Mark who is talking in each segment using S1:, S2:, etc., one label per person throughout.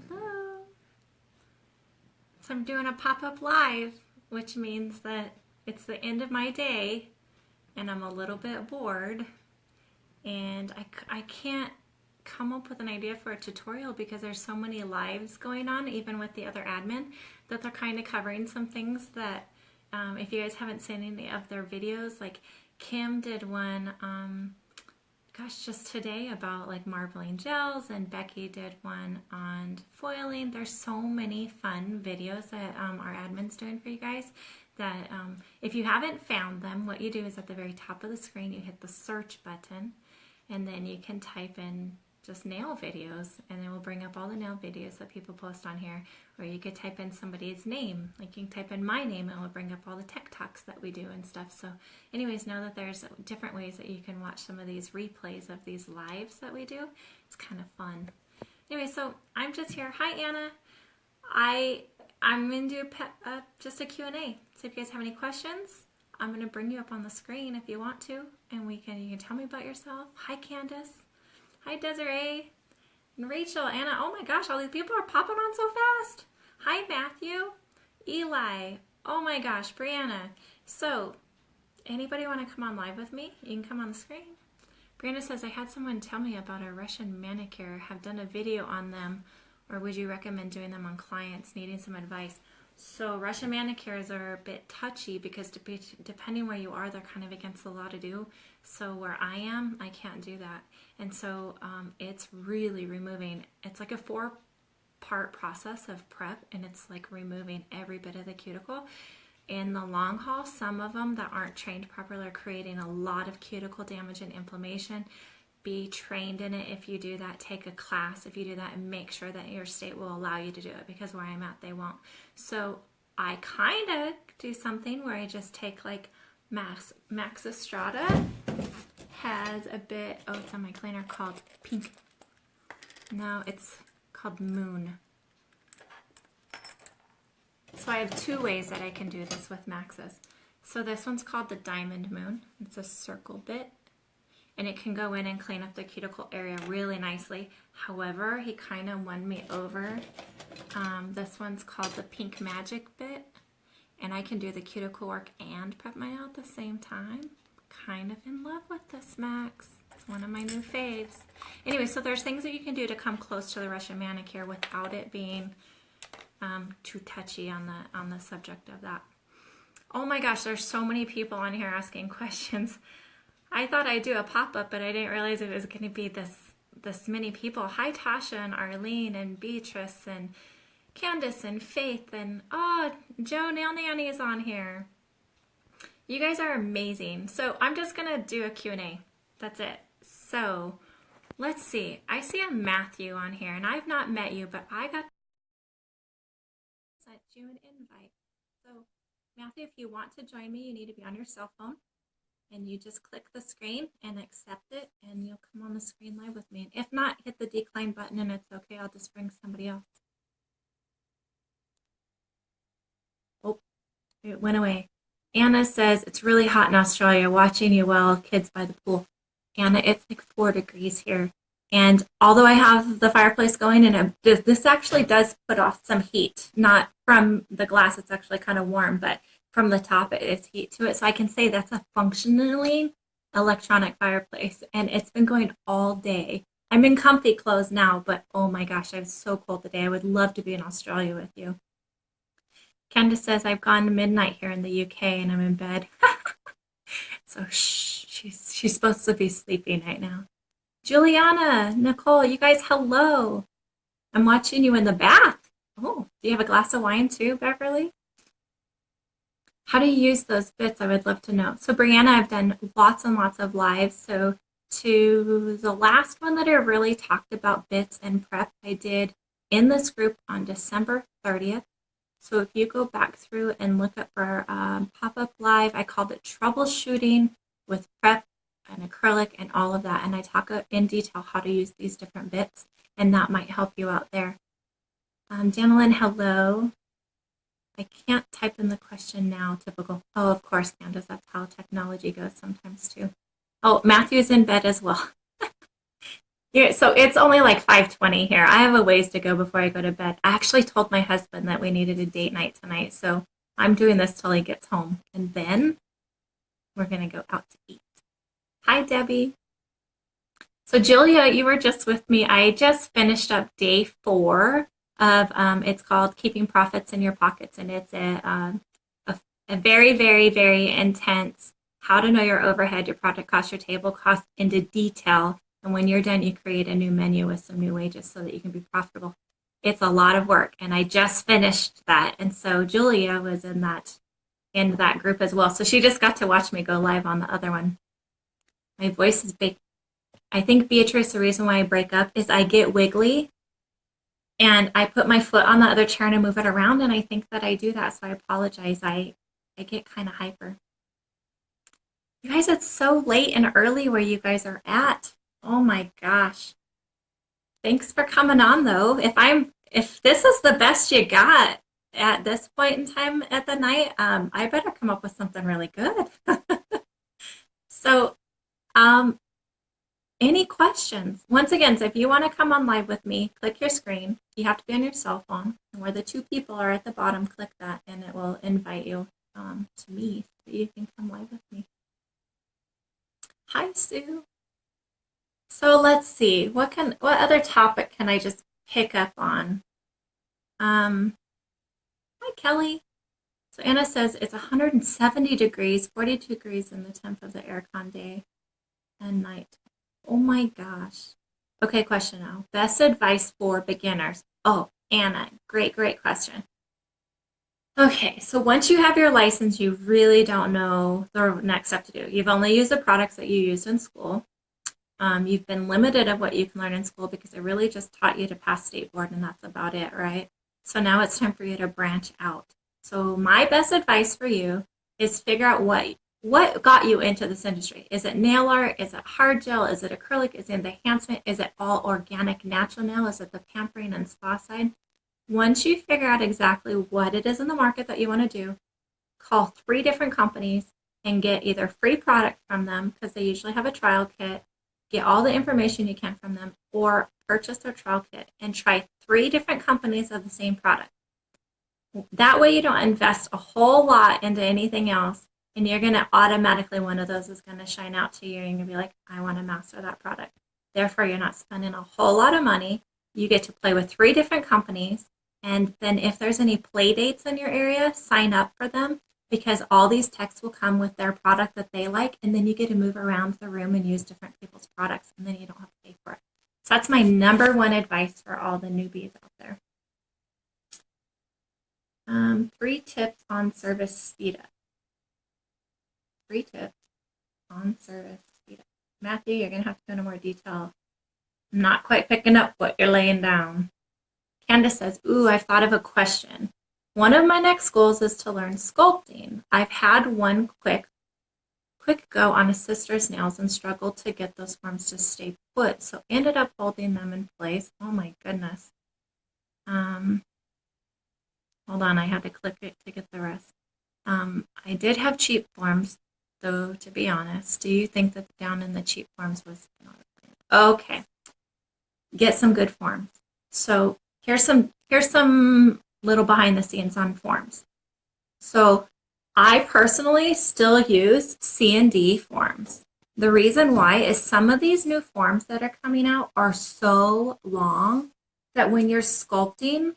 S1: Hello. So I'm doing a pop-up live, which means that it's the end of my day and I'm a little bit bored and I can't come up with an idea for a tutorial because there's so many lives going on, even with the other admin, that they're kind of covering some things that if you guys haven't seen any of their videos, like Kim did one gosh, just today about like marbling gels, and Becky did one on foiling. There's so many fun videos that our admin's doing for you guys that if you haven't found them, what you do is at the very top of the screen, you hit the search button, and then you can type in just nail videos, and it will bring up all the nail videos that people post on here. Or you could type in somebody's name, like you can type in my name and it will bring up all the tech talks that we do and stuff. So anyways, know that there's different ways that you can watch some of these replays of these lives that we do. It's kind of fun. Anyway, so I'm just here. Hi, Anna. I'm going to do just a Q&A. So if you guys have any questions, I'm going to bring you up on the screen if you want to, and you can tell me about yourself. Hi, Candace. Hi, Desiree. And Rachel, Anna. Oh my gosh, all these people are popping on so fast. Hi, Matthew. Eli. Oh my gosh, Brianna. So, anybody want to come on live with me? You can come on the screen. Brianna says, I had someone tell me about a Russian manicure. Have done a video on them, or would you recommend doing them on clients needing some advice? So Russian manicures are a bit touchy because depending where you are, they're kind of against the law to do. So where I am, I can't do that. And so it's really removing. It's like a 4-part process of prep, and it's like removing every bit of the cuticle. In the long haul, some of them that aren't trained properly are creating a lot of cuticle damage and inflammation. Be trained in it if you do that. Take a class if you do that, and make sure that your state will allow you to do it, because where I'm at, they won't. So I kind of do something where I just take like Max Estrada has a bit, oh, it's on my cleaner, called Pink. No, it's called Moon. So I have 2 ways that I can do this with Max's. So this one's called the Diamond Moon. It's a circle bit, and it can go in and clean up the cuticle area really nicely. However, he kind of won me over. This one's called the Pink Magic bit, and I can do the cuticle work and prep my nail at the same time. Kind of in love with this, Max. It's one of my new faves. Anyway, so there's things that you can do to come close to the Russian manicure without it being too touchy on the subject of that. Oh my gosh, there's so many people on here asking questions. I thought I'd do a pop-up, but I didn't realize it was going to be this many people. Hi, Tasha and Arlene and Beatrice and Candace and Faith and, oh, Joe Nail Nanny is on here. You guys are amazing. So I'm just going to do a Q&A. That's it. So let's see. I see a Matthew on here, and I've not met you, but I got sent you an invite. So Matthew, if you want to join me, you need to be on your cell phone. And you just click the screen and accept it, and you'll come on the screen live with me. And if not, hit the decline button and it's okay. I'll just bring somebody else. Oh, it went away. Anna says, it's really hot in Australia. Watching you while kids by the pool. Anna, it's like 4 degrees here. And although I have the fireplace going, and this actually does put off some heat. Not from the glass, it's actually kind of warm, but from the top, it's heat to it. So I can say that's a functionally electronic fireplace, and it's been going all day. I'm in comfy clothes now, but oh my gosh, I'm so cold today. I would love to be in Australia with you. Candace says, I've gone to midnight here in the UK and I'm in bed. So shh, she's supposed to be sleeping right now. Juliana, Nicole, you guys, hello. I'm watching you in the bath. Oh, do you have a glass of wine too, Beverly? How do you use those bits? I would love to know. So Brianna, I've done lots and lots of lives. So to the last one that I really talked about bits and prep, I did in this group on December 30th. So if you go back through and look up for pop-up live, I called it troubleshooting with prep and acrylic and all of that. And I talk in detail how to use these different bits, and that might help you out there. Janelyn, hello. I can't type in the question now, typical. Oh, of course, Candace, that's how technology goes sometimes too. Oh, Matthew's in bed as well. Yeah, so it's only like 5:20 here. I have a ways to go before I go to bed. I actually told my husband that we needed a date night tonight, so I'm doing this till he gets home. And then we're going to go out to eat. Hi, Debbie. So, Julia, you were just with me. I just finished up day 4 of it's called Keeping Profits in Your Pockets, and it's a very, very, very intense how to know your overhead, your product cost, your table cost into detail. And when you're done, you create a new menu with some new wages so that you can be profitable. It's a lot of work, and I just finished that. And so Julia was in that group as well. So she just got to watch me go live on the other one. My voice is big. I think, Beatrice, the reason why I break up is I get wiggly and I put my foot on the other chair and I move it around, and I think that I do that, so I apologize. I get kind of hyper. You guys, it's so late and early where you guys are at. Oh my gosh. Thanks for coming on though. If this is the best you got at this point in time at the night, I better come up with something really good. So, um, any questions? Once again, so if you want to come on live with me, click your screen. You have to be on your cell phone. And where the 2 people are at the bottom, click that and it will invite you to me so you can come live with me. Hi, Sue. So let's see. What other topic can I just pick up on? Hi, Kelly. So Anna says it's 170 degrees, 42 degrees in the temp of the aircon day and night. Oh my gosh. Okay, question now. Best advice for beginners. Oh, Anna, great question. Okay, so once you have your license, you really don't know the next step to do. You've only used the products that you used in school. You've been limited of what you can learn in school because they really just taught you to pass state board and that's about it, right? So now it's time for you to branch out. So my best advice for you is figure out what got you into this industry. Is it nail art? Is it hard gel? Is it acrylic? Is it the enhancement? Is it all organic natural nail? Is it the pampering and spa side? Once you figure out exactly what it is in the market that you want to do, call 3 different companies and get either free product from them because they usually have a trial kit, get all the information you can from them, or purchase their trial kit and try 3 different companies of the same product. That way you don't invest a whole lot into anything else, and you're going to automatically, one of those is going to shine out to you, and you're going to be like, I want to master that product. Therefore, you're not spending a whole lot of money. You get to play with 3 different companies, and then if there's any play dates in your area, sign up for them because all these techs will come with their product that they like, and then you get to move around the room and use different people's products, and then you don't have to pay for it. So that's my number 1 advice for all the newbies out there. 3 tips on service speed up. 3 tips on service speed up. Matthew, you're going to have to go into more detail. I'm not quite picking up what you're laying down. Candace says, ooh, I've thought of a question. One of my next goals is to learn sculpting. I've had one quick go on a sister's nails and struggled to get those forms to stay put, so ended up holding them in place. Oh my goodness. Hold on, I had to click it to get the rest. I did have cheap forms, though, to be honest. Do you think that down in the cheap forms was not a plan? Okay. Get some good forms. So here's some little behind the scenes on forms. So I personally still use C&D forms. The reason why is some of these new forms that are coming out are so long that when you're sculpting,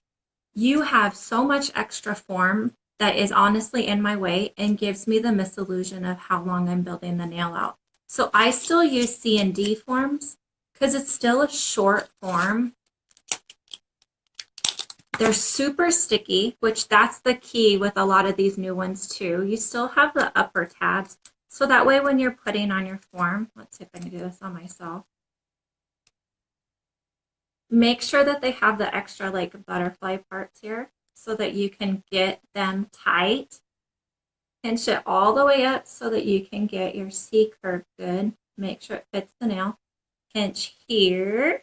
S1: you have so much extra form that is honestly in my way and gives me the misillusion of how long I'm building the nail out. So I still use C&D forms because it's still a short form. They're super sticky, which that's the key with a lot of these new ones too. You still have the upper tabs. So that way when you're putting on your form, let's see if I can do this on myself. Make sure that they have the extra like butterfly parts here so that you can get them tight. Pinch it all the way up so that you can get your C curve good. Make sure it fits the nail. Pinch here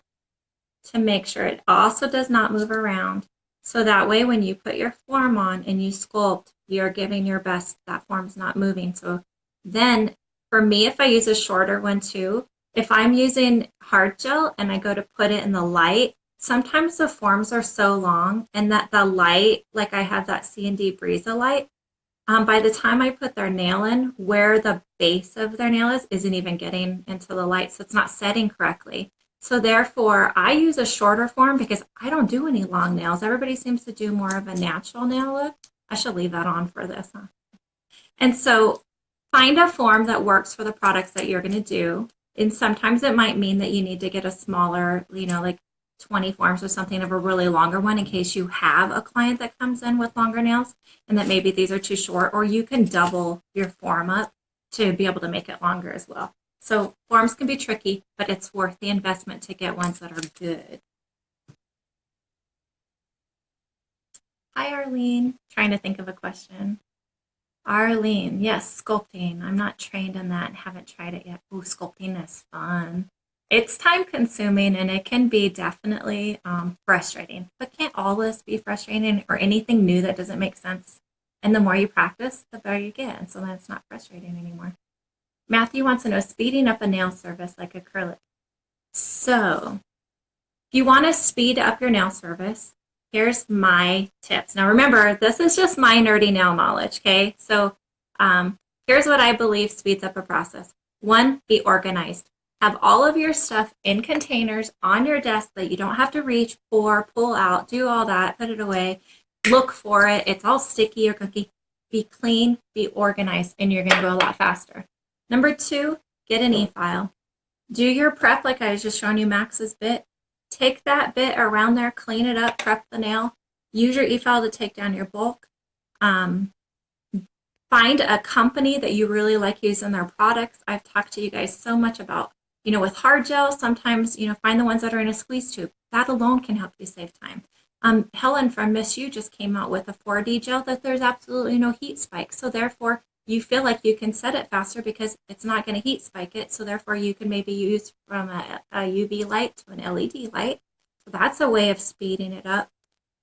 S1: to make sure it also does not move around. So that way when you put your form on and you sculpt, you're giving your best, that form's not moving. So then for me, if I use a shorter one too, If I'm using hard gel and I go to put it in the light, sometimes the forms are so long and that the light, like I have that C&D Breeza light, by the time I put their nail in, where the base of their nail is, isn't even getting into the light, so it's not setting correctly. So therefore, I use a shorter form because I don't do any long nails. Everybody seems to do more of a natural nail look. I should leave that on for this, huh? And so find a form that works for the products that you're going to do. And sometimes it might mean that you need to get a smaller, like 20 forms or something of a really longer one in case you have a client that comes in with longer nails and that maybe these are too short, or you can double your form up to be able to make it longer as well. So forms can be tricky, but it's worth the investment to get ones that are good. Hi, Arlene. Trying to think of a question. Arlene, yes, sculpting. I'm not trained in that and haven't tried it yet. Ooh, sculpting is fun. It's time consuming and it can be definitely frustrating, but can't all this be frustrating or anything new that doesn't make sense? And the more you practice, the better you get. And so then it's not frustrating anymore. Matthew wants to know speeding up a nail service like acrylic. So if you want to speed up your nail service, here's my tips. Now remember, this is just my nerdy nail knowledge, okay? So here's what I believe speeds up a process. One, be organized. Have all of your stuff in containers on your desk that you don't have to reach for, pull out, do all that, put it away, look for it. It's all sticky or cookie. Be clean, be organized, and you're going to go a lot faster. Number two, get an e-file. Do your prep like I was just showing you Max's bit. Take that bit around there, clean it up, prep the nail. Use your e-file to take down your bulk. Find a company that you really like using their products. I've talked to you guys so much about, with hard gel, sometimes, find the ones that are in a squeeze tube. That alone can help you save time. Helen from Miss You just came out with a 4D gel that there's absolutely no heat spike. So therefore, you feel like you can set it faster because it's not going to heat spike it. So therefore, you can maybe use from a UV light to an LED light. So that's a way of speeding it up.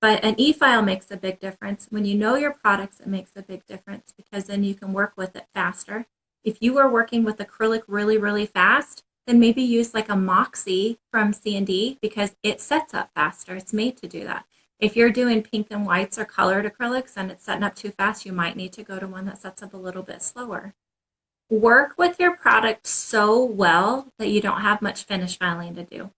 S1: But an e-file makes a big difference. When you know your products, it makes a big difference because then you can work with it faster. If you are working with acrylic really, really fast, then maybe use like a Moxie from C&D because it sets up faster. It's made to do that. If you're doing pink and whites or colored acrylics and it's setting up too fast, you might need to go to one that sets up a little bit slower. Work with your product so well that you don't have much finish filing to do.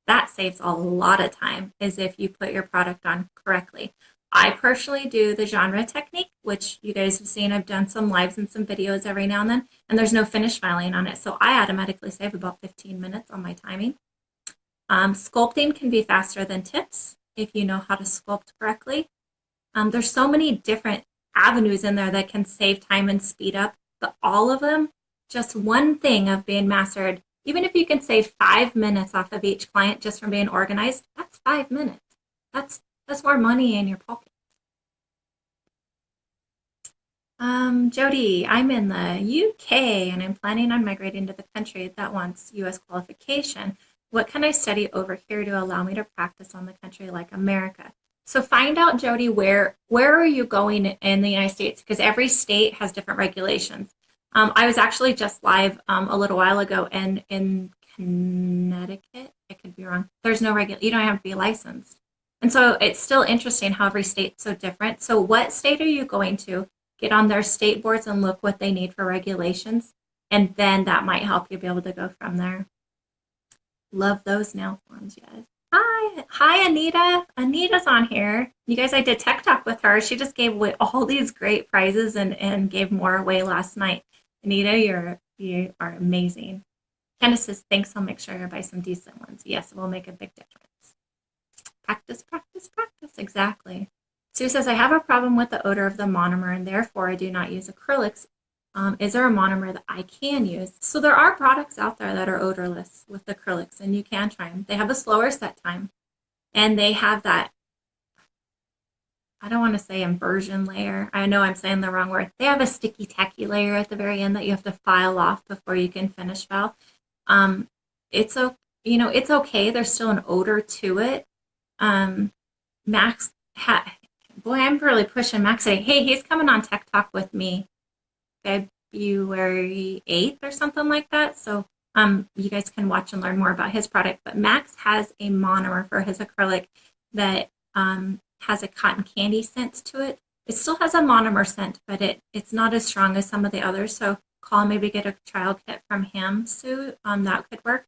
S1: That saves a lot of time is if you put your product on correctly. I personally do the genre technique, which you guys have seen. I've done some lives and some videos every now and then, and there's no finish filing on it. So I automatically save about 15 minutes on my timing. Sculpting can be faster than tips if you know how to sculpt correctly. There's so many different avenues in there that can save time and speed up, but all of them, just one thing of being mastered. Even if you can save 5 minutes off of each client just from being organized, that's 5 minutes. That's more money in your pocket. Jody, I'm in the UK and I'm planning on migrating to the country that wants US qualification. What can I study over here to allow me to practice on the country like America? So find out, Jody, where are you going in the United States? Because every state has different regulations. I was actually just live a little while ago in Connecticut. I could be wrong. There's no you don't have to be licensed. And so it's still interesting how every state's so different. So what state are you going to? Get on their state boards and look what they need for regulations. And then that might help you be able to go from there. Love those nail forms, yes. Hi, Anita. Anita's on here. You guys, I did Tech Talk with her. She just gave away all these great prizes and gave more away last night. Anita, you are amazing. Candace says, thanks. I'll make sure I buy some decent ones. Yes, it will make a big difference. Practice, practice, practice. Exactly. Sue says, I have a problem with the odor of the monomer and therefore I do not use acrylics. Is there a monomer that I can use? So there are products out there that are odorless with acrylics and you can try them. They have a slower set time and they have that, I don't want to say inversion layer. I know I'm saying the wrong word. They have a sticky tacky layer at the very end that you have to file off before you can finish file. It's okay. There's still an odor to it. Max, boy, I'm really pushing Max today. Hey, he's coming on Tech Talk with me February 8th or something like that. So You guys can watch and learn more about his product. But Max has a monomer for his acrylic that has a cotton candy scent to it. It still has a monomer scent, but it's not as strong as some of the others. So call and maybe get a trial kit from him, Sue. That could work.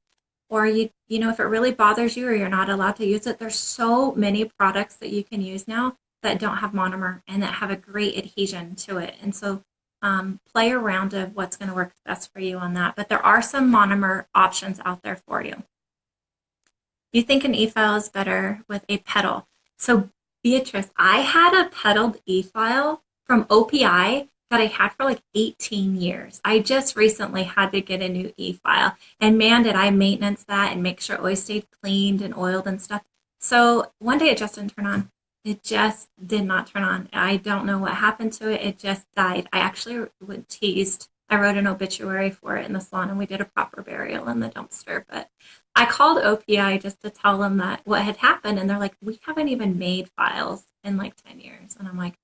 S1: Or you know, if it really bothers you or you're not allowed to use it, there's so many products that you can use now that don't have monomer and that have a great adhesion to it. And so play around of what's going to work best for you on that. But there are some monomer options out there for you. You think an e-file is better with a petal. So Beatrice, I had a petaled e-file from OPI that I had for like 18 years. I just recently had to get a new e-file. And man, did I maintenance that and make sure it always stayed cleaned and oiled and stuff. So one day it just didn't turn on. It just did not turn on. I don't know what happened to it. It just died. I actually teased. I wrote an obituary for it in the salon, and we did a proper burial in the dumpster. But I called OPI just to tell them that what had happened, and they're like, we haven't even made files in like 10 years. And I'm like,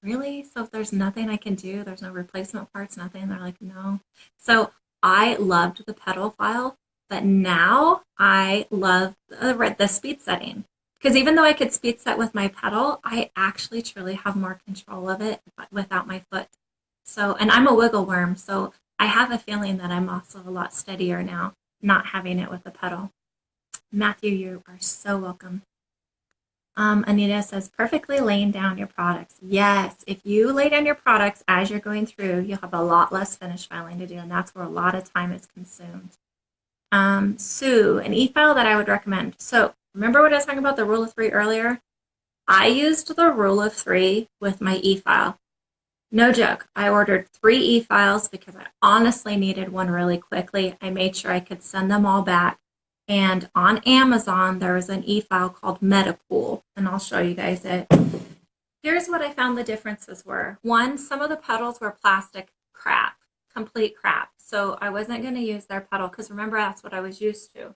S1: really? So if there's nothing I can do, there's no replacement parts, nothing? And they're like, no. So I loved the petal file, but now I love the speed setting. Because even though I could speed set with my pedal, I actually truly have more control of it without my foot. So, and I'm a wiggle worm, so I have a feeling that I'm also a lot steadier now, not having it with the pedal. Matthew, you are so welcome. Anita says, perfectly laying down your products. Yes, if you lay down your products as you're going through, you'll have a lot less finish filing to do, and that's where a lot of time is consumed. Sue, an e-file that I would recommend. So remember what I was talking about, the rule of 3 earlier? I used the rule of 3 with my e-file. No joke. I ordered 3 e-files because I honestly needed one really quickly. I made sure I could send them all back. And on Amazon, there was an e-file called Metapool, and I'll show you guys it. Here's what I found the differences were. One, some of the petals were plastic crap, complete crap. So I wasn't going to use their petal because remember, that's what I was used to.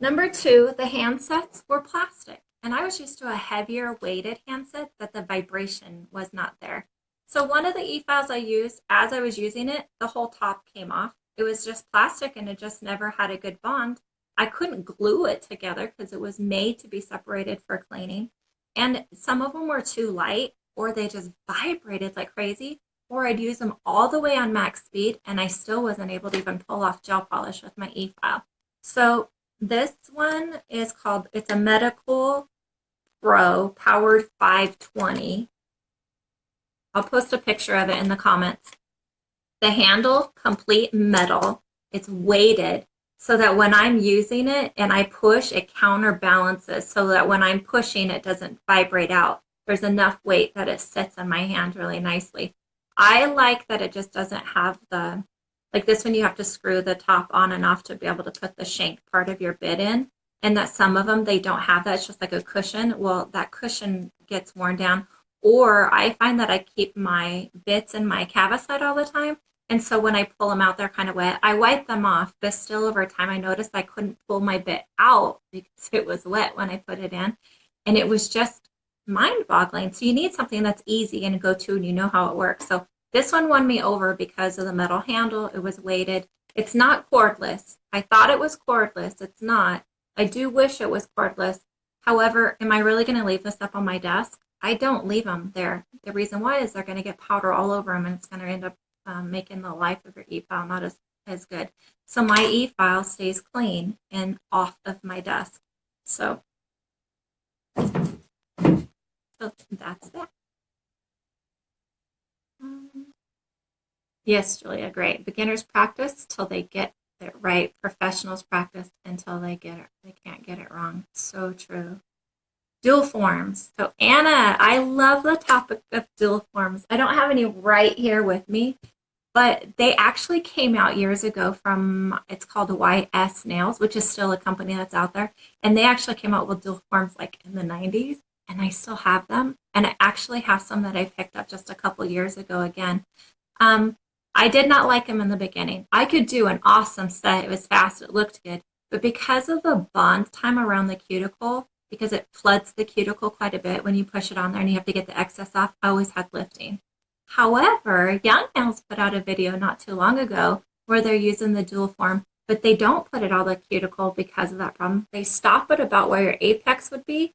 S1: Number 2, the handsets were plastic, and I was used to a heavier weighted handset that the vibration was not there. So one of the e-files I used, as I was using it, the whole top came off. It was just plastic and it just never had a good bond. I couldn't glue it together because it was made to be separated for cleaning. And some of them were too light, or they just vibrated like crazy, or I'd use them all the way on max speed and I still wasn't able to even pull off gel polish with my e-file. So this one is called, it's a Metapool Pro Powered 520. I'll post a picture of it in the comments. The handle, complete metal. It's weighted so that when I'm using it and I push, it counterbalances so that when I'm pushing, it doesn't vibrate out. There's enough weight that it sits on my hand really nicely. I like that it just doesn't have the, like this one, you have to screw the top on and off to be able to put the shank part of your bit in. And that some of them, they don't have that. It's just like a cushion. Well, that cushion gets worn down. Or I find that I keep my bits in my cavicide all the time. And so when I pull them out, they're kind of wet. I wipe them off, but still over time, I noticed I couldn't pull my bit out because it was wet when I put it in. And it was just mind-boggling. So you need something that's easy and go to and you know how it works. So this one won me over because of the metal handle. It was weighted. It's not cordless. I thought it was cordless. It's not. I do wish it was cordless. However, am I really going to leave this up on my desk? I don't leave them there. The reason why is they're going to get powder all over them and it's going to end up making the life of your e-file not as good. So my e-file stays clean and off of my desk. So that's that. Yes, Julia, great. Beginners practice till they get it right. Professionals practice until they get it. They can't get it wrong. So true. Dual forms. So Anna, I love the topic of dual forms. I don't have any right here with me, but they actually came out years ago from, it's called YS Nails, which is still a company that's out there. And they actually came out with dual forms like in the 90s, and I still have them. And I actually have some that I picked up just a couple years ago again. I did not like them in the beginning. I could do an awesome set. It was fast. It looked good. But because of the bond time around the cuticle, because it floods the cuticle quite a bit when you push it on there and you have to get the excess off, I always had lifting. However, Young Nails put out a video not too long ago where they're using the dual form but they don't put it all the cuticle because of that problem. They stop it about where your apex would be,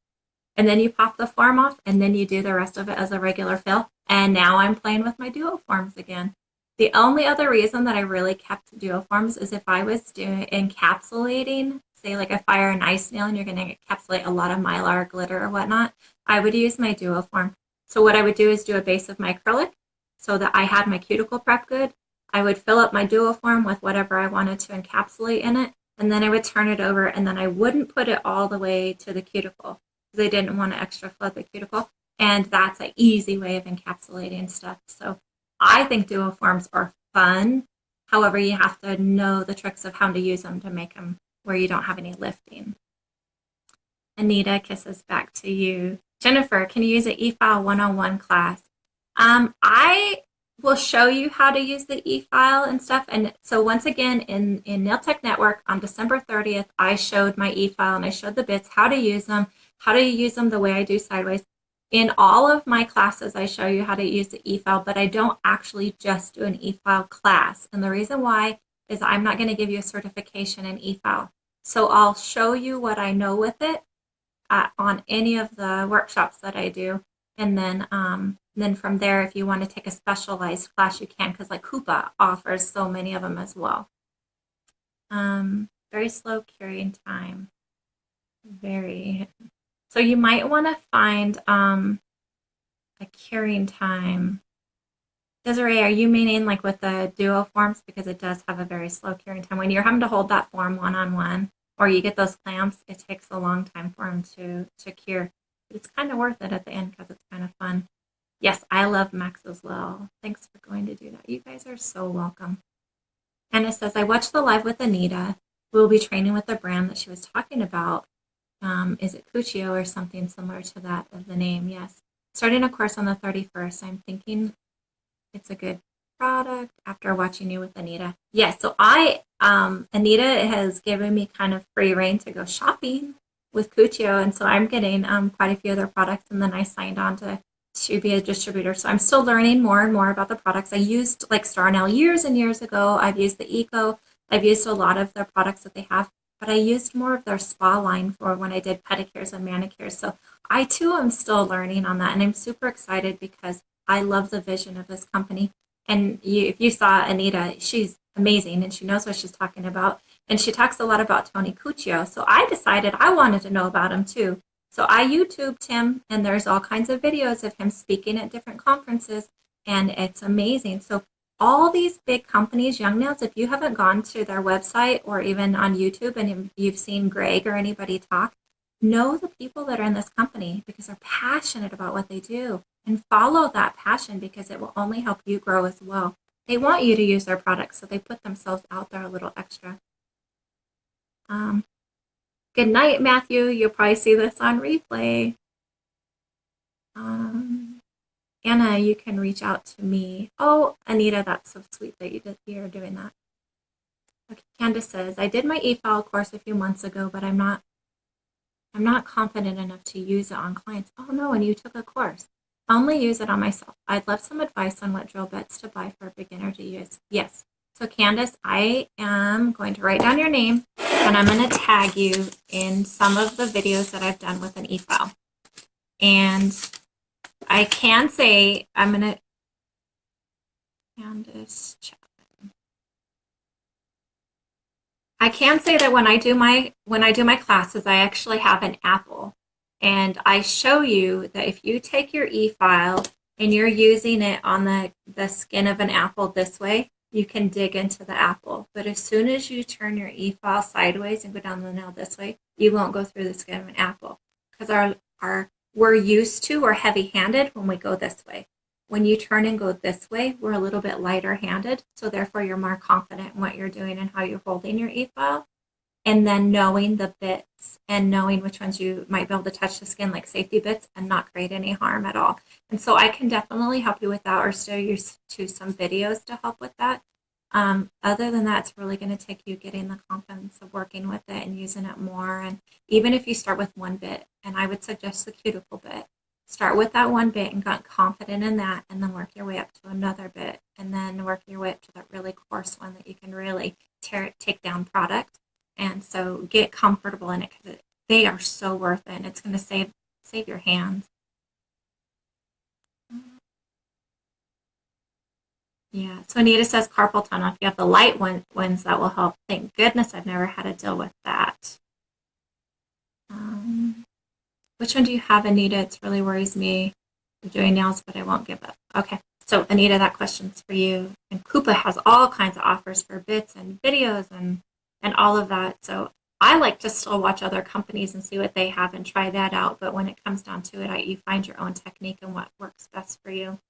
S1: and then you pop the form off, and then you do the rest of it as a regular fill. And now I'm playing with my duo forms again. The only other reason that I really kept duo forms is if I was doing encapsulating, say like a fire and ice nail, and you're going to encapsulate a lot of mylar, glitter, or whatnot, I would use my duo form. So what I would do is do a base of my acrylic so that I had my cuticle prep good. I would fill up my duo form with whatever I wanted to encapsulate in it, and then I would turn it over, and then I wouldn't put it all the way to the cuticle because I didn't want to extra flood the cuticle. And that's an easy way of encapsulating stuff. So I think duo forms are fun. However, you have to know the tricks of how to use them to make them where you don't have any lifting. Anita, kisses back to you. Jennifer, can you use an e-file 101 class? I will show you how to use the e-file and stuff. And so once again, in Nail Tech Network on December 30th, I showed my e-file and I showed the bits, how to use them the way I do sideways. In all of my classes, I show you how to use the e-file, but I don't actually just do an e-file class. And the reason why is I'm not going to give you a certification in e-file. So I'll show you what I know with it on any of the workshops that I do. And then from there, if you want to take a specialized class, you can, because like Coupa offers so many of them as well. Very slow curing time. Very. So you might want to find a curing time. Desiree, are you meaning like with the duo forms? Because it does have a very slow curing time. When you're having to hold that form one-on-one, or you get those clamps, it takes a long time for them to cure. But it's kind of worth it at the end because it's kind of fun. Yes, I love Max as well. Thanks for going to do that. You guys are so welcome. Anna says, I watched the live with Anita. We'll be training with the brand that she was talking about. Is it Cuccio or something similar to that of the name? Yes. Starting a course on the 31st. I'm thinking it's a good product after watching you with Anita. Yes, so Anita has given me kind of free reign to go shopping with Cuccio, and so I'm getting quite a few of their products, and then I signed on to be a distributor. So I'm still learning more and more about the products. I used like Star Nail years and years ago. I've used the Eco. I've used a lot of their products that they have, but I used more of their spa line for when I did pedicures and manicures. So I too am still learning on that, and I'm super excited because I love the vision of this company. And if you saw Anita, she's amazing and she knows what she's talking about. And she talks a lot about Tony Cuccio. So I decided I wanted to know about him too. So I YouTubed him, and there's all kinds of videos of him speaking at different conferences, and it's amazing. So all these big companies, Young Nails, if you haven't gone to their website or even on YouTube and you've seen Greg or anybody talk, know the people that are in this company because they're passionate about what they do, and follow that passion because it will only help you grow as well. They want you to use their products, so they put themselves out there a little extra. Good night, Matthew. You'll probably see this on replay. Anna, you can reach out to me. Oh, Anita, that's so sweet that you're doing that. Okay, Candace says, I did my e-file course a few months ago, but I'm not confident enough to use it on clients. Oh no, and you took a course. I only use it on myself. I'd love some advice on what drill bits to buy for a beginner to use. Yes. So Candace, I am going to write down your name, and I'm going to tag you in some of the videos that I've done with an e-file. And I can say I'm going to Candace Chapman. I can say that when I do my classes, I actually have an apple, and I show you that if you take your e-file and you're using it on the skin of an apple this way, you can dig into the apple. But as soon as you turn your e-file sideways and go down the nail this way, you won't go through the skin of an apple because we're heavy-handed when we go this way. When you turn and go this way, we're a little bit lighter-handed, so therefore you're more confident in what you're doing and how you're holding your e-file. And then knowing the bits and knowing which ones you might be able to touch the skin, like safety bits, and not create any harm at all. And so I can definitely help you with that, or steer you to some videos to help with that. Other than that, it's really going to take you getting the confidence of working with it and using it more. And even if you start with one bit, and I would suggest the cuticle bit, start with that one bit and get confident in that, and then work your way up to another bit, and then work your way up to that really coarse one that you can really take down product. And so get comfortable in it because they are so worth it. And it's going to save your hands. Yeah. So Anita says carpal tunnel. If you have the light ones, that will help. Thank goodness I've never had to deal with that. Which one do you have, Anita? It really worries me. I'm doing nails, but I won't give up. Okay. So Anita, that question's for you. And Coupa has all kinds of offers for bits and videos and all of that. So I like to still watch other companies and see what they have and try that out. But when it comes down to it, you find your own technique and what works best for you.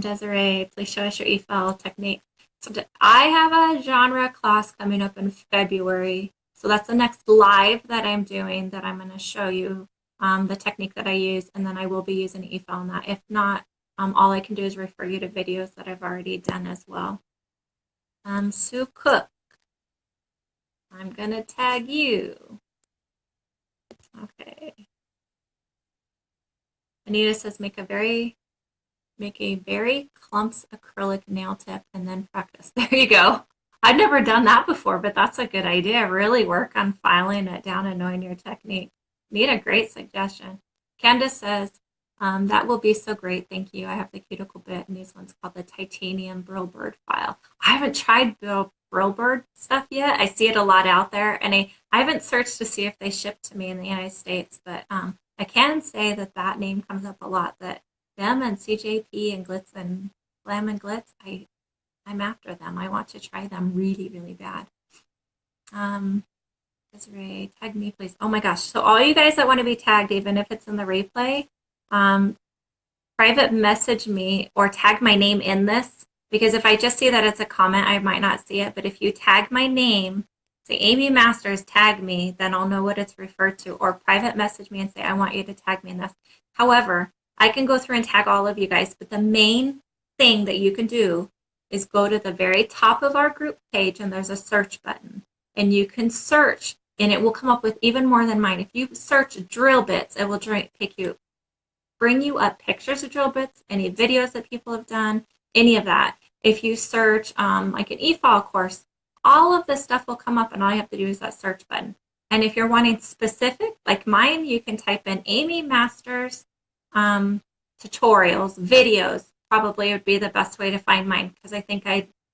S1: Desiree, please show us your EFL technique. So I have a genre class coming up in February. So that's the next live that I'm doing that I'm going to show you the technique that I use, and then I will be using EFL in that. If not, all I can do is refer you to videos that I've already done as well. Sue Cook, I'm going to tag you. Okay. Anita says make a very clumps acrylic nail tip and then practice. There you go. I've never done that before, but that's a good idea. Really work on filing it down and knowing your technique. Need a great suggestion. Candace says, that will be so great. Thank you. I have the cuticle bit, and these ones called the titanium brill bird file. I haven't tried brill bird stuff yet. I see it a lot out there, and I haven't searched to see if they ship to me in the United States, but I can say that name comes up a lot, that them and CJP and Glitz and Glam and Glitz, I'm after them. I want to try them really, really bad. Desiree, tag me, please. Oh my gosh. So all you guys that want to be tagged, even if it's in the replay, private message me or tag my name in this, because if I just see that it's a comment, I might not see it. But if you tag my name, say Amy Masters, tag me, then I'll know what it's referred to. Or private message me and say, I want you to tag me in this. However, I can go through and tag all of you guys, but the main thing that you can do is go to the very top of our group page, and there's a search button, and you can search, and it will come up with even more than mine. If you search drill bits, it will bring you up pictures of drill bits, any videos that people have done, any of that. If you search like an EFOL course, all of this stuff will come up, and all you have to do is that search button. And if you're wanting specific, like mine, you can type in Amy Masters tutorials, videos, probably would be the best way to find mine, because I think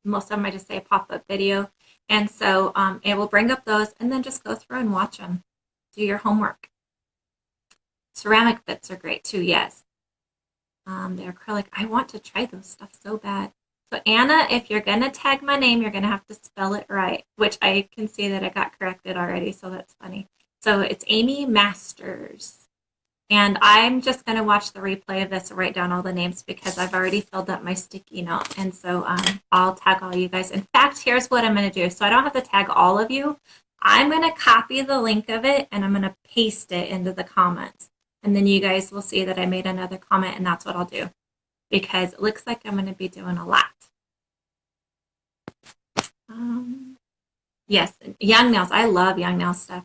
S1: most of them I just say pop-up video. And so it will bring up those, and then just go through and watch them. Do your homework. Ceramic bits are great too, yes. The acrylic, I want to try those stuff so bad. So Anna, if you're going to tag my name, you're going to have to spell it right, which I can see that I got corrected already, so that's funny. So it's Amy Masters. And I'm just going to watch the replay of this and write down all the names because I've already filled up my sticky note. And so I'll tag all you guys. In fact, here's what I'm going to do. So I don't have to tag all of you. I'm going to copy the link of it, and I'm going to paste it into the comments. And then you guys will see that I made another comment, and that's what I'll do, because it looks like I'm going to be doing a lot. Yes, Young Nails. I love Young Nails stuff.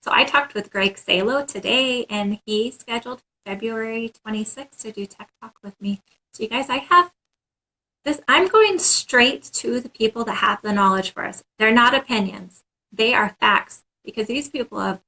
S1: So I talked with Greg Salo today, and he scheduled February 26th to do Tech Talk with me. So you guys, I have this. I'm going straight to the people that have the knowledge for us. They're not opinions. They are facts, because these people have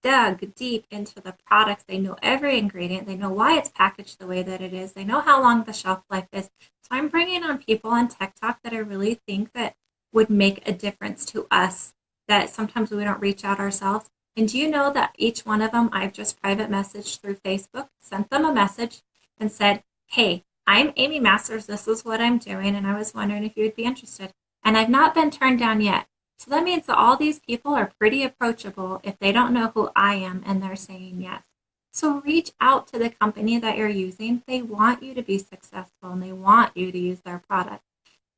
S1: dug deep into the products. They know every ingredient. They know why it's packaged the way that it is. They know how long the shelf life is. So I'm bringing on people on Tech Talk that I really think that would make a difference to us, that sometimes we don't reach out ourselves. And do you know that each one of them, I've just private messaged through Facebook, sent them a message and said, hey, I'm Amy Masters, this is what I'm doing, and I was wondering if you would be interested. And I've not been turned down yet. So that means that all these people are pretty approachable if they don't know who I am and they're saying yes. So reach out to the company that you're using. They want you to be successful, and they want you to use their product.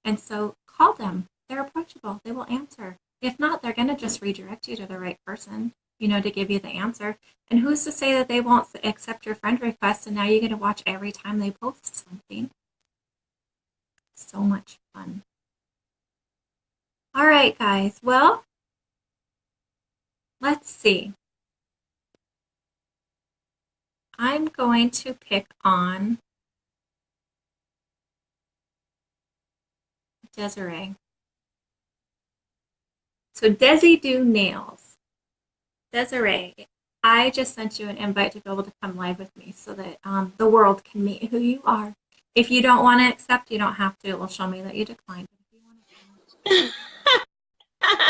S1: And so call them. They're approachable. They will answer. If not, they're going to just redirect you to the right person, to give you the answer. And who's to say that they won't accept your friend request, and now you're going to watch every time they post something? So much fun. All right, guys. Well, let's see. I'm going to pick on Desiree. So Desidoo Nails. Desiree, I just sent you an invite to be able to come live with me so that the world can meet who you are. If you don't want to accept, you don't have to. It will show me that you declined. If you want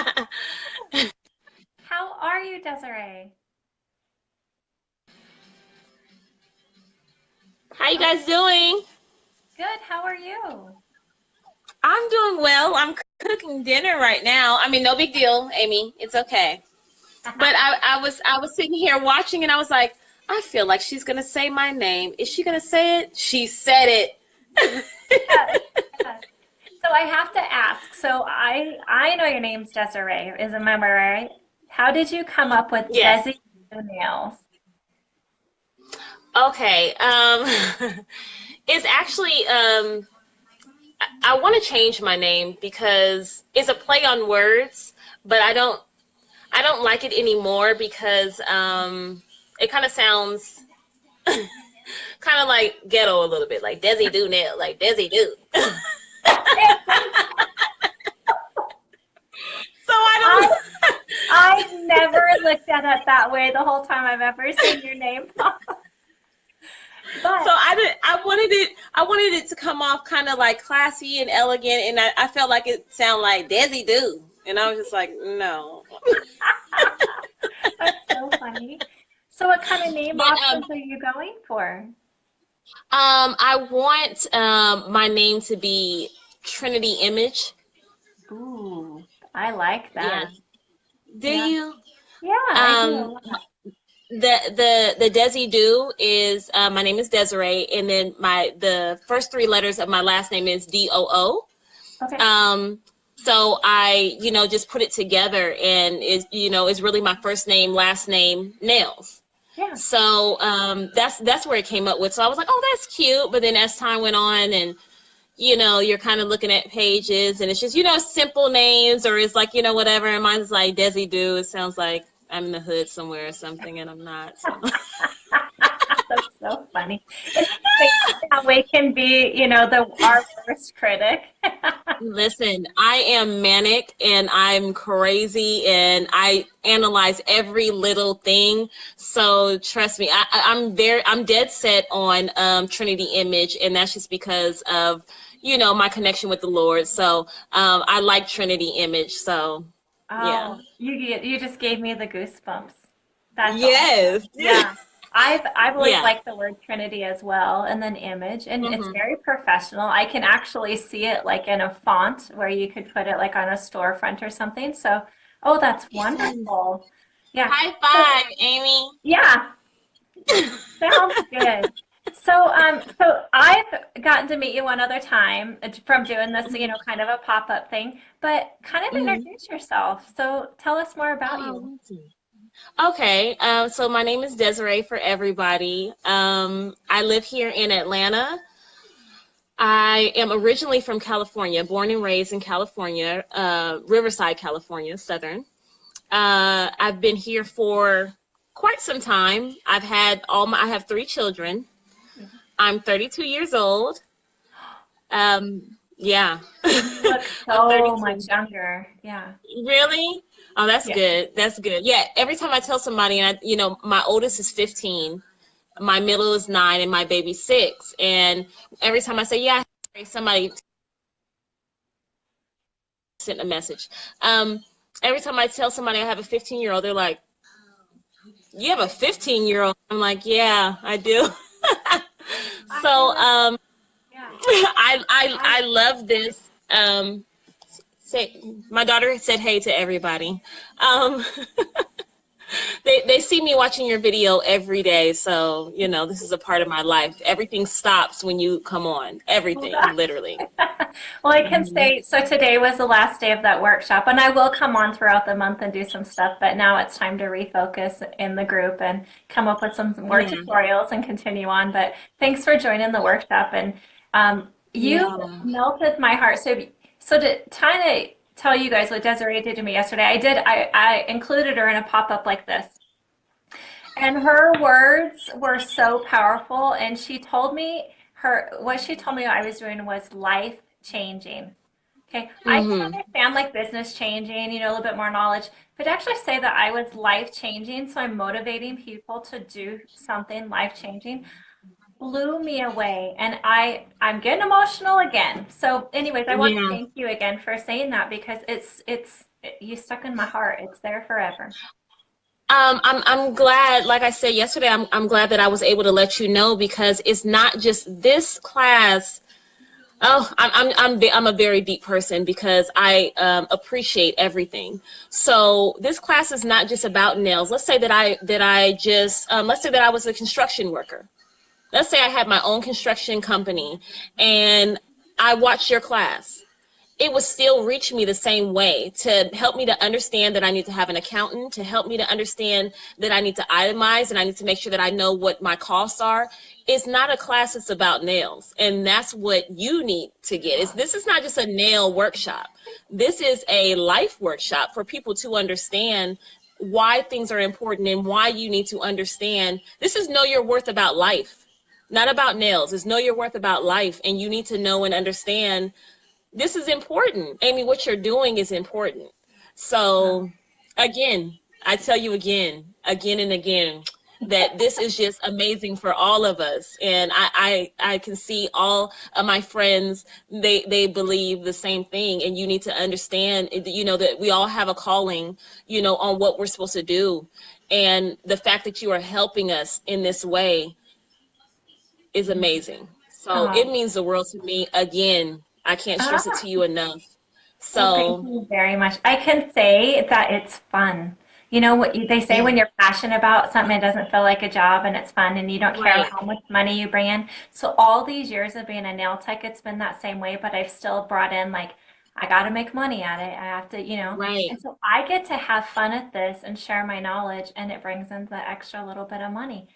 S1: to. How are you, Desiree?
S2: How you guys doing?
S1: Good. How are you?
S2: I'm doing well. I'm cooking dinner right now. I mean, no big deal, Amy. It's okay. But I was sitting here watching and I was like, I feel like she's gonna say my name. Is she gonna say it? She said it.
S1: Yes, yes. So I have to ask. So I know your name's Desiree. Am I right? How did you come up with
S2: Yes.
S1: Desi Nails?
S2: Okay. It's actually I want to change my name because it's a play on words, but I don't like it anymore because it kind of sounds kind of like ghetto a little bit, like Desi Do Nail, like Desi Do. So I
S1: I
S2: don't.
S1: I never looked at it that way the whole time I've ever seen your name pop.
S2: So
S1: But
S2: I did. I wanted it to come off kind of like classy and elegant, and I felt like it sounded like Desi Do, and I was just like, no.
S1: that's so funny. So what kind of name
S2: But
S1: options are you going for?
S2: I want my name to be Trinity Image.
S1: Ooh, I like that.
S2: Yes. Do
S1: Yeah.
S2: you?
S1: Yeah, I do a
S2: Um,
S1: lot.
S2: the Desi Do is my name is Desiree, and then the first three letters of my last name is Doo.
S1: Okay.
S2: Um, so I, just put it together, and is really my first name, last name, Nails.
S1: Yeah.
S2: So that's where it came up with. So I was like, oh, that's cute. But then as time went on, and you're kind of looking at pages, and it's just simple names, or it's like whatever. And mine's like Desi Do. It sounds like I'm in the hood somewhere or something, and I'm not. So.
S1: That's so funny. Isn't it amazing how we can be, our worst critic?
S2: Listen, I am manic and I'm crazy and I analyze every little thing. So trust me, I'm dead set on Trinity Image, and that's just because of my connection with the Lord. So I like Trinity Image. So yeah,
S1: Oh, you just gave me the goosebumps. That's
S2: yes,
S1: awesome. Yeah. I've always
S2: yeah.
S1: liked the word Trinity as well, and then image, and it's
S2: Hmm.
S1: very professional. I can actually see it like in a font where you could put it like on a storefront or something. So, oh, that's wonderful. Yeah.
S2: High
S1: So,
S2: five, Amy.
S1: yeah, sounds good. So I've gotten to meet you one other time from doing this, kind of a pop-up thing, but kind of
S2: Hmm.
S1: introduce yourself. So tell us more about you.
S2: Oh, okay. So my name is Desiree for everybody. I live here in Atlanta. I am originally from California, born and raised in California, Riverside, California, Southern. I've been here for quite some time. I have three children. I'm 32 years old. Yeah,
S1: You look
S2: I'm
S1: so much
S2: 32.
S1: younger. Yeah.
S2: Really? Oh, that's
S1: Yeah.
S2: good. That's good. Yeah, every time I tell somebody, and my oldest is 15, my middle is 9, and my baby's 6. And every time I say, yeah, somebody sent a message. Um, every time I tell somebody I have a 15-year-old, they're like, you have a 15-year-old? I'm like, yeah, I do.
S1: I
S2: So
S1: know. Yeah.
S2: I love this. Say, my daughter said hey to everybody. Um, they see me watching your video every day, so this is a part of my life. Everything stops when you come on.
S1: Well,
S2: Everything, literally.
S1: well, I can
S2: Hmm.
S1: say so today was the last day of that workshop, and I will come on throughout the month and do some stuff, but now it's time to refocus in the group and come up with some more
S2: Yeah,
S1: tutorials and continue on. But thanks for joining the workshop, and you
S2: yeah.
S1: melted my heart. So to kind of tell you guys what Desiree did to me yesterday, I included her in a pop-up like this. And her words were so powerful. And she told me what she told me I was doing was life changing. Okay, I can
S2: Mm-hmm.
S1: understand like business changing, a little bit more knowledge, but to actually say that I was life changing, so I'm motivating people to do something life changing, blew me away. And I'm getting emotional again. So, anyways, I want to
S2: Yeah.
S1: thank you again for saying that because you stuck in my heart. It's there forever.
S2: I'm glad, like I said yesterday, I'm glad that I was able to let you know because it's not just this class. Oh, I'm a very deep person because I appreciate everything. So this class is not just about nails. Let's say that I just let's say that I was a construction worker. Let's say I had my own construction company and I watched your class. It would still reach me the same way to help me to understand that I need to have an accountant, to help me to understand that I need to itemize and I need to make sure that I know what my costs are. It's not a class that's about nails. And that's what you need to get. This is not just a nail workshop. This is a life workshop for people to understand why things are important and why you need to understand. This is know your worth about life, not about nails. It's know your worth about life. And you need to know and understand this is important. Amy, what you're doing is important.
S1: Wow.
S2: So, again, I tell you again and again, that this is just amazing for all of us. And I can see all of my friends, they believe the same thing. And you need to understand, that we all have a calling, on what we're supposed to do. And the fact that you are helping us in this way is amazing. So it
S1: Oh,
S2: means the world to me. Again, I can't stress it
S1: ah,
S2: to you enough.
S1: well, thank
S2: So,
S1: you very much. I can say that it's fun. You know what they say
S2: yeah,
S1: when you're passionate about something, it doesn't feel like a job and it's fun and you don't care
S2: right,
S1: how much money you bring in. So all these years of being a nail tech, it's been that same way, but I've still brought in like, I got to make money at it. I have to,
S2: right.
S1: and so I get to have fun at this and share my knowledge and it brings in the extra little bit of money.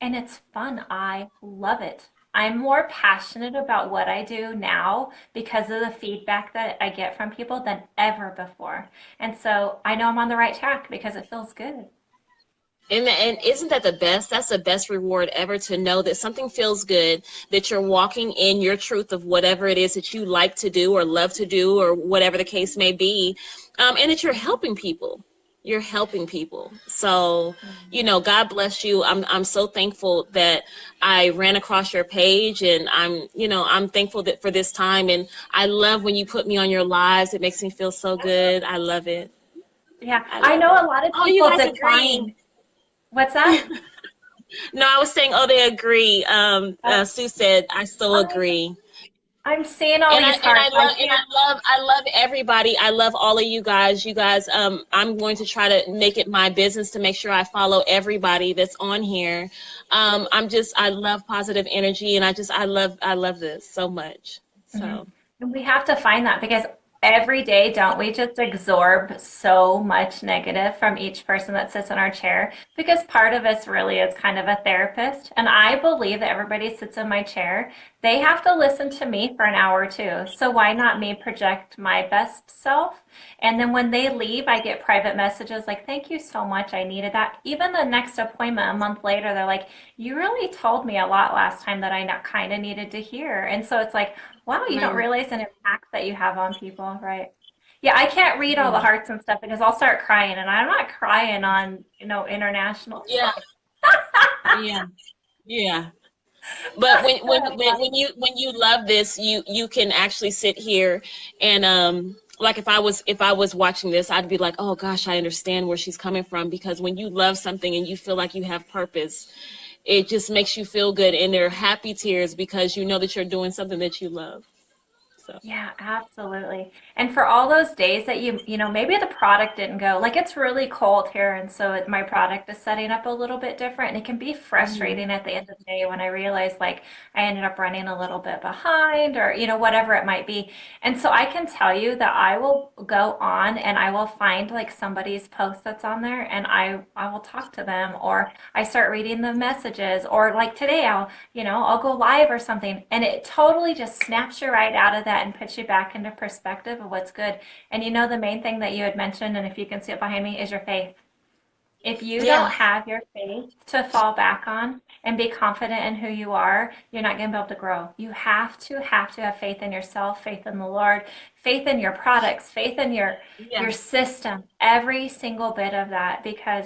S1: And it's fun. I love it. I'm more passionate about what I do now because of the feedback that I get from people than ever before. And so I know I'm on the right track because it feels good.
S2: And isn't that the best? That's the best reward ever to know that something feels good, that you're walking in your truth of whatever it is that you like to do or love to do or whatever the case may be, and that you're helping people. You're helping people. So, God bless you. I'm so thankful that I ran across your page, and I'm thankful that for this time. And I love when you put me on your lives. It makes me feel so good. I love it.
S1: Yeah,
S2: I
S1: I
S2: love
S1: know
S2: it.
S1: a lot of
S2: Oh, you
S1: people
S2: guys agree.
S1: decline. What's that?
S2: No, I was saying, oh, they agree.
S1: Oh,
S2: Sue said, I so
S1: I,
S2: agree.
S1: I'm seeing all
S2: And I
S1: these
S2: and I
S1: hearts. I
S2: love
S1: see it.
S2: I love everybody. I love all of you guys. You guys, I'm going to try to make it my business to make sure I follow everybody that's on here. I love positive energy, and I love this so much.
S1: Mhm.
S2: So
S1: And we have to find that because every day, don't we just absorb so much negative from each person that sits in our chair? Because part of us really is kind of a therapist. And I believe that everybody sits in my chair. They have to listen to me for an hour too. So why not me project my best self? And then when they leave, I get private messages like, thank you so much. I needed that. Even the next appointment a month later, they're like, you really told me a lot last time that I kind of needed to hear. And so it's like, wow, you don't
S2: right,
S1: realize an impact that you have on people, right? Yeah, I can't read all the
S2: yeah,
S1: hearts and stuff because I'll start crying, and I'm not crying on, international.
S2: yeah, yeah, yeah. But when you love this, you can actually sit here and like if I was watching this, I'd be like, oh gosh, I understand where she's coming from because when you love something and you feel like you have purpose, it just makes you feel good and they're happy tears because you know that you're doing something that you love. So
S1: Yeah, absolutely. And for all those days that maybe the product didn't go, like it's really cold here, and so my product is setting up a little bit different, and it can be
S2: mhm.
S1: frustrating at the end of the day when I realize like I ended up running a little bit behind or, whatever it might be. And so I can tell you that I will go on and I will find like somebody's post that's on there and I will talk to them or I start reading the messages or like today I'll go live or something. And it totally just snaps you right out of that and puts you back into perspective of what's good. And the main thing that you had mentioned, and if you can see it behind me, is your faith. If you don't
S2: Yeah.
S1: have your faith to fall back on and be confident in who you are, you're not going to be able to grow. You have to have faith in yourself, faith in the Lord, faith in your products, faith in
S2: Yeah.
S1: your system, every single bit of that, because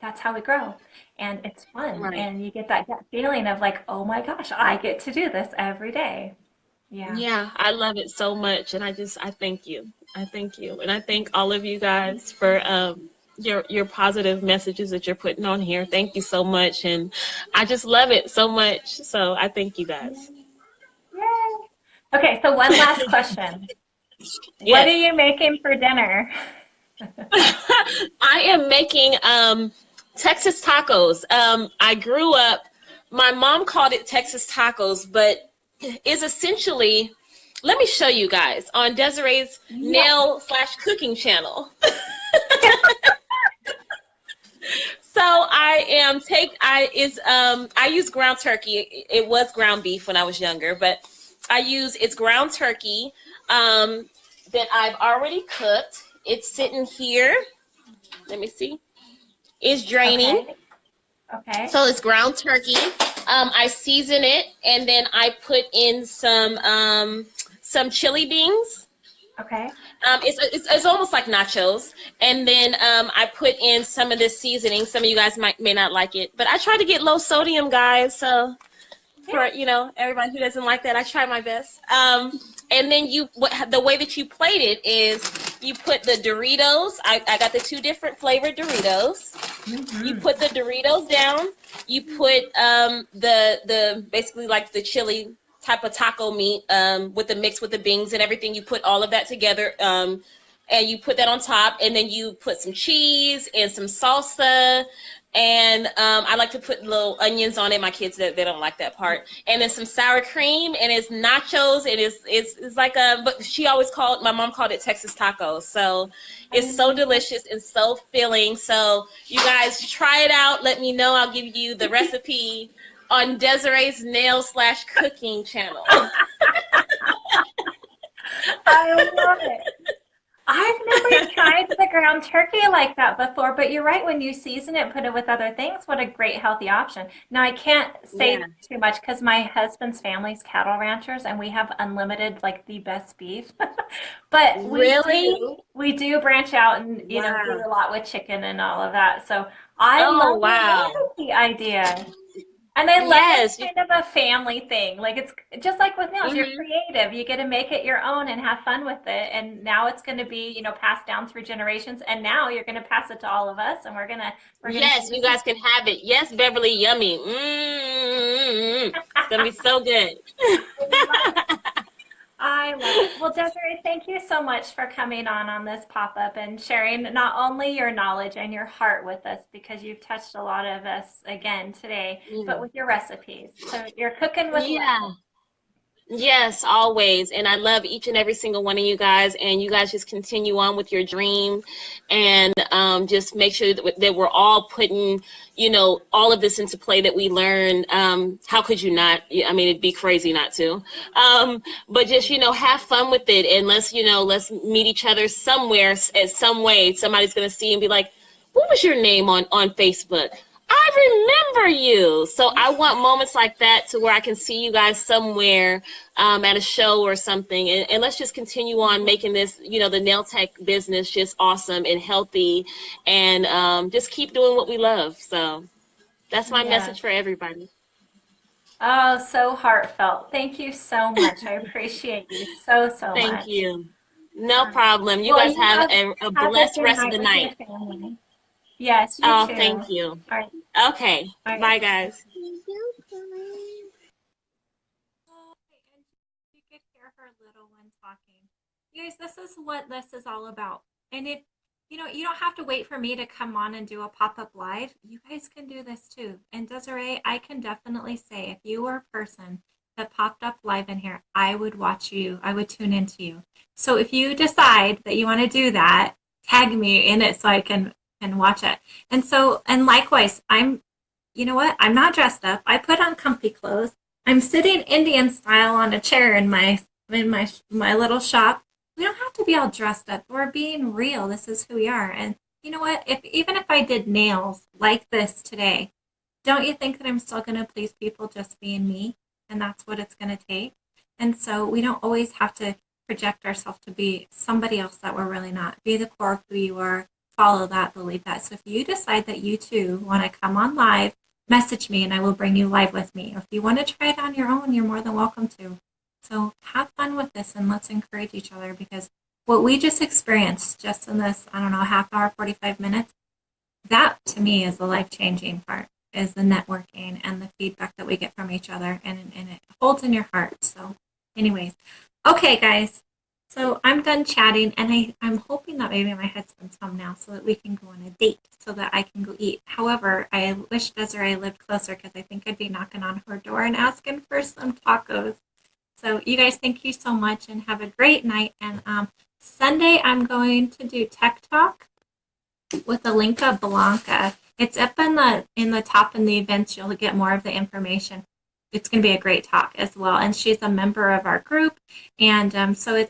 S1: that's how we grow. And it's fun.
S2: Right.
S1: And you get that gut feeling of like, oh my gosh, I get to do this every day. Yeah.
S2: Yeah, I love it so much, and I thank you. I thank you, and I thank all of you guys for your positive messages that you're putting on here. Thank you so much, and I just love it so much. So I thank you guys.
S1: Yay. Okay, so one last question. What are
S2: Yes,
S1: you making for dinner?
S2: I am making Texas tacos. I grew up. My mom called it Texas tacos, but is essentially. Let me show you guys on Desiree's
S1: Yeah.
S2: nail/cooking channel. So I use ground turkey. It was ground beef when I was younger, but it's ground turkey that I've already cooked. It's sitting here. Let me see. It's draining.
S1: Okay. Okay.
S2: So it's ground turkey. I season it and then I put in some chili beans.
S1: Okay.
S2: It's almost like nachos, and then I put in some of this seasoning. Some of you guys may not like it, but I try to get low sodium, guys. So for
S1: Yeah.
S2: everybody who doesn't like that, I try my best. And then the way that you plate it is you put the Doritos. I got the two different flavored Doritos. You
S1: Hmm.
S2: put the Doritos down. You put the basically like the chili type of taco meat with the mix with the beans and everything. You put all of that together and you put that on top, and then you put some cheese and some salsa. And I like to put little onions on it. My kids they don't like that part. And then some sour cream, and it's nachos. And it's like but my mom called it Texas tacos. So it's so delicious and so filling. So you guys try it out. Let me know. I'll give you the recipe on Desiree's nail/cooking channel.
S1: I love it. I've never tried the ground turkey like that before, but you're right. When you season it, put it with other things, what a great healthy option. Now, I can't
S2: Yeah.
S1: say too much because my husband's family's cattle ranchers and we have unlimited, like the best beef. But we
S2: Really?
S1: do, we do branch out and, do
S2: Wow.
S1: a lot with chicken and all of that. So I
S2: Oh,
S1: love your
S2: wow.
S1: recipe idea. And I love it's
S2: Yes.
S1: kind of a family thing. Like it's just like with nails, you're
S2: Hmm.
S1: creative. You get to make it your own and have fun with it. And now it's going to be, passed down through generations. And now you're going to pass it to all of us, and we're gonna say
S2: Yes, you
S1: this is
S2: guys can have it. Yes, Beverly, yummy. Mm-hmm. It's gonna be so good.
S1: I love it. I love it. Well, Desiree, thank you so much for coming on this pop-up and sharing not only your knowledge and your heart with us, because you've touched a lot of us again today, but
S2: Yeah.
S1: with your recipes. So you're cooking with love.
S2: Yeah. Yes, always. And I love each and every single one of you guys. And you guys just continue on with your dream and just make sure that we're all putting, all of this into play that we learn. How could you not? I mean, it'd be crazy not to. But just, have fun with it. And let's meet each other somewhere, at some way. Somebody's going to see and be like, what was your name on Facebook? I remember you. So I want moments like that to where I can see you guys somewhere at a show or something. And let's just continue on making this, the nail tech business just awesome and healthy and just keep doing what we love. So that's my
S1: Yes.
S2: message for everybody.
S1: Oh, so heartfelt. Thank you so much. I appreciate you so, so
S2: Thank
S1: much.
S2: you. No
S1: All right.
S2: problem. You
S1: Well,
S2: guys
S1: you
S2: have
S1: have
S2: a
S1: have a
S2: blessed
S1: good
S2: rest of
S1: night
S2: the
S1: with your
S2: night.
S1: family. Yes, you
S2: Oh,
S1: too.
S2: thank you.
S1: All right.
S2: Okay.
S1: All right.
S2: Bye, guys.
S1: Oh, and you could hear her little one talking. You guys, this is what this is all about. And you don't have to wait for me to come on and do a pop-up live. You guys can do this too. And Desiree, I can definitely say if you were a person that popped up live in here, I would watch you. I would tune into you. So if you decide that you want to do that, tag me in it so I can watch it. And likewise, you know what? I'm not dressed up. I put on comfy clothes. I'm sitting Indian style on a chair in my little shop. We don't have to be all dressed up. We're being real. This is who we are. And you know what? Even if I did nails like this today, don't you think that I'm still going to please people just being me? And that's what it's going to take. And so we don't always have to project ourselves to be somebody else that we're really not. Be the core of who you are, follow that, believe that. So if you decide that you too want to come on live, message me and I will bring you live with me. Or if you want to try it on your own, you're more than welcome to. So have fun with this and let's encourage each other, because what we just experienced just in this, I don't know, half hour, 45 minutes, that to me is the life-changing part, is the networking and the feedback that we get from each other, and it holds in your heart. So anyways, okay guys, so I'm done chatting, and I'm hoping that maybe my husband's home now so that we can go on a date so that I can go eat. However, I wish Desiree lived closer, because I think I'd be knocking on her door and asking for some tacos. So you guys, thank you so much and have a great night. And Sunday I'm going to do Tech Talk with Alinka Blanca. It's up in the top in the events. You'll get more of the information. It's going to be a great talk as well. And she's a member of our group. And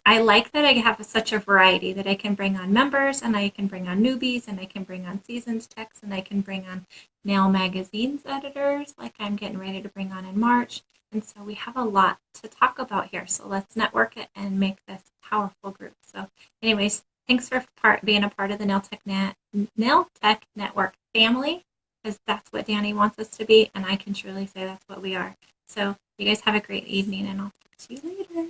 S1: I like that I have such a variety, that I can bring on members, and I can bring on newbies, and I can bring on seasoned techs, and I can bring on Nail Magazine's editors, like I'm getting ready to bring on in March. And so we have a lot to talk about here. So let's network it and make this powerful group. So anyways, thanks for being a part of the Nail Tech Network family, because that's what Danny wants us to be, and I can truly say that's what we are. So you guys have a great evening, and I'll talk to you later.